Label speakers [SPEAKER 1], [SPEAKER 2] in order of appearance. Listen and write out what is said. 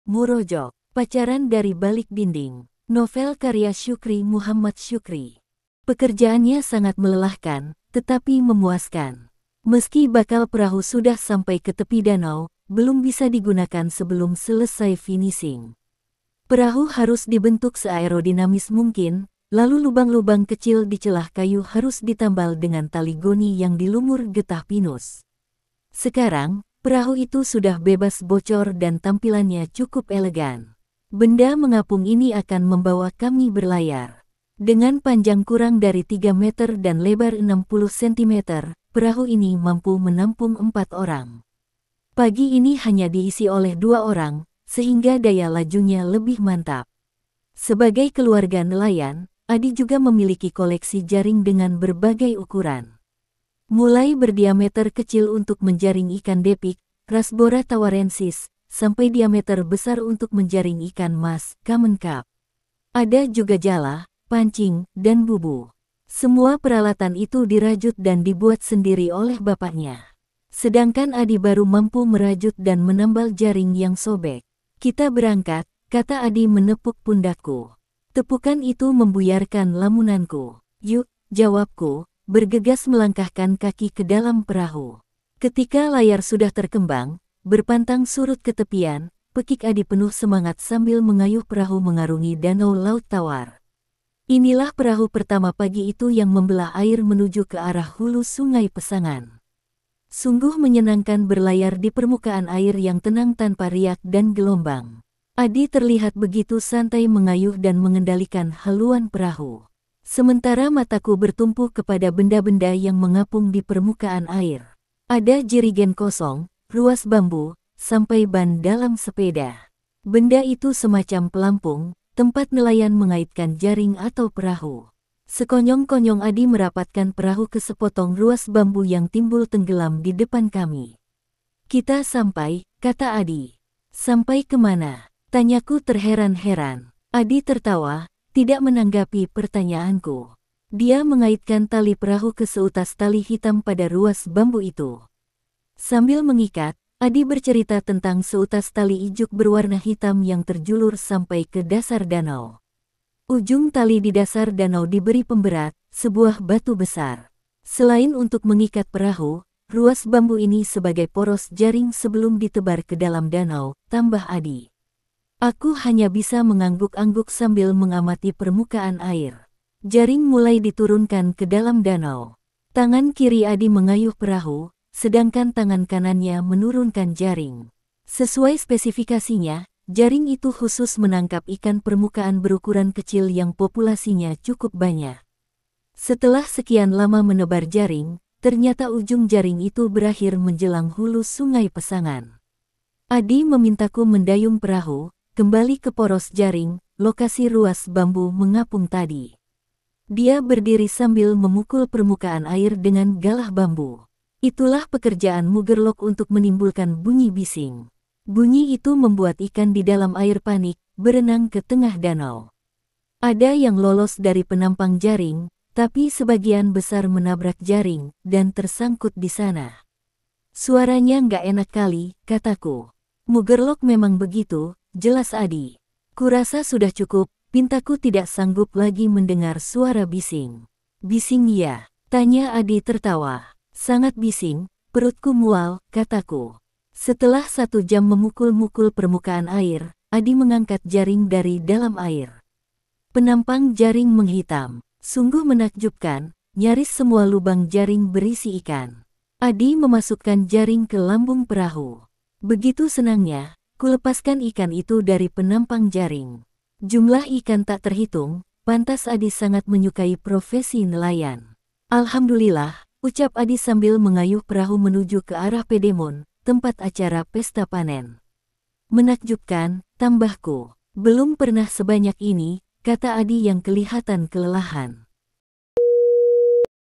[SPEAKER 1] Murojok, pacaran dari balik dinding. Novel karya Syukri Muhammad Syukri. Pekerjaannya sangat melelahkan, tetapi memuaskan. Meski bakal perahu sudah sampai ke tepi danau, belum bisa digunakan sebelum selesai finishing. Perahu harus dibentuk seaerodinamis mungkin, lalu lubang-lubang kecil di celah kayu harus ditambal dengan tali goni yang dilumur getah pinus. Sekarang, perahu itu sudah bebas bocor dan tampilannya cukup elegan. Benda mengapung ini akan membawa kami berlayar. Dengan panjang kurang dari 3 meter dan lebar 60 cm, perahu ini mampu menampung 4 orang. Pagi ini hanya diisi oleh 2 orang, sehingga daya lajunya lebih mantap. Sebagai keluarga nelayan, Adi juga memiliki koleksi jaring dengan berbagai ukuran. Mulai berdiameter kecil untuk menjaring ikan depik, Rasbora tawarensis, sampai diameter besar untuk menjaring ikan mas, common carp. Ada juga jala, pancing, dan bubu. Semua peralatan itu dirajut dan dibuat sendiri oleh bapaknya. Sedangkan Adi baru mampu merajut dan menambal jaring yang sobek. Kita berangkat, kata Adi menepuk pundakku. Tepukan itu membuyarkan lamunanku. Yuk, jawabku, bergegas melangkahkan kaki ke dalam perahu. Ketika layar sudah terkembang, berpantang surut ke tepian, pekik Adi penuh semangat sambil mengayuh perahu mengarungi danau laut tawar. Inilah perahu pertama pagi itu yang membelah air menuju ke arah hulu Sungai Pesangan. Sungguh menyenangkan berlayar di permukaan air yang tenang tanpa riak dan gelombang. Adi terlihat begitu santai mengayuh dan mengendalikan haluan perahu. Sementara mataku bertumpu kepada benda-benda yang mengapung di permukaan air. Ada jerigen kosong, ruas bambu, sampai ban dalam sepeda. Benda itu semacam pelampung, tempat nelayan mengaitkan jaring atau perahu. Sekonyong-konyong Adi merapatkan perahu ke sepotong ruas bambu yang timbul tenggelam di depan kami. Kita sampai, kata Adi. Sampai kemana? Tanyaku terheran-heran. Adi tertawa, tidak menanggapi pertanyaanku. Dia mengaitkan tali perahu ke seutas tali hitam pada ruas bambu itu. Sambil mengikat, Adi bercerita tentang seutas tali ijuk berwarna hitam yang terjulur sampai ke dasar danau. Ujung tali di dasar danau diberi pemberat, sebuah batu besar. Selain untuk mengikat perahu, ruas bambu ini sebagai poros jaring sebelum ditebar ke dalam danau, tambah Adi. Aku hanya bisa mengangguk-angguk sambil mengamati permukaan air. Jaring mulai diturunkan ke dalam danau. Tangan kiri Adi mengayuh perahu, sedangkan tangan kanannya menurunkan jaring. Sesuai spesifikasinya, jaring itu khusus menangkap ikan permukaan berukuran kecil yang populasinya cukup banyak. Setelah sekian lama menebar jaring, ternyata ujung jaring itu berakhir menjelang hulu Sungai Pesangan. Adi memintaku mendayung perahu, kembali ke poros jaring, lokasi ruas bambu mengapung tadi. Dia berdiri sambil memukul permukaan air dengan galah bambu. Itulah pekerjaan Mugerlok untuk menimbulkan bunyi bising. Bunyi itu membuat ikan di dalam air panik, berenang ke tengah danau. Ada yang lolos dari penampang jaring, tapi sebagian besar menabrak jaring dan tersangkut di sana. Suaranya nggak enak kali, kataku. Mugerlok memang begitu, jelas Adi. Kurasa sudah cukup. Pintaku tidak sanggup lagi mendengar suara bising. Bising ya, tanya Adi tertawa. Sangat bising, perutku mual, kataku. Setelah 1 jam memukul-mukul permukaan air, Adi mengangkat jaring dari dalam air. Penampang jaring menghitam. Sungguh menakjubkan, nyaris semua lubang jaring berisi ikan. Adi memasukkan jaring ke lambung perahu. Begitu senangnya, kulepaskan ikan itu dari penampang jaring. Jumlah ikan tak terhitung, pantas Adi sangat menyukai profesi nelayan. Alhamdulillah, ucap Adi sambil mengayuh perahu menuju ke arah Pedemon, tempat acara pesta panen. Menakjubkan, tambahku. Belum pernah sebanyak ini, kata Adi yang kelihatan kelelahan.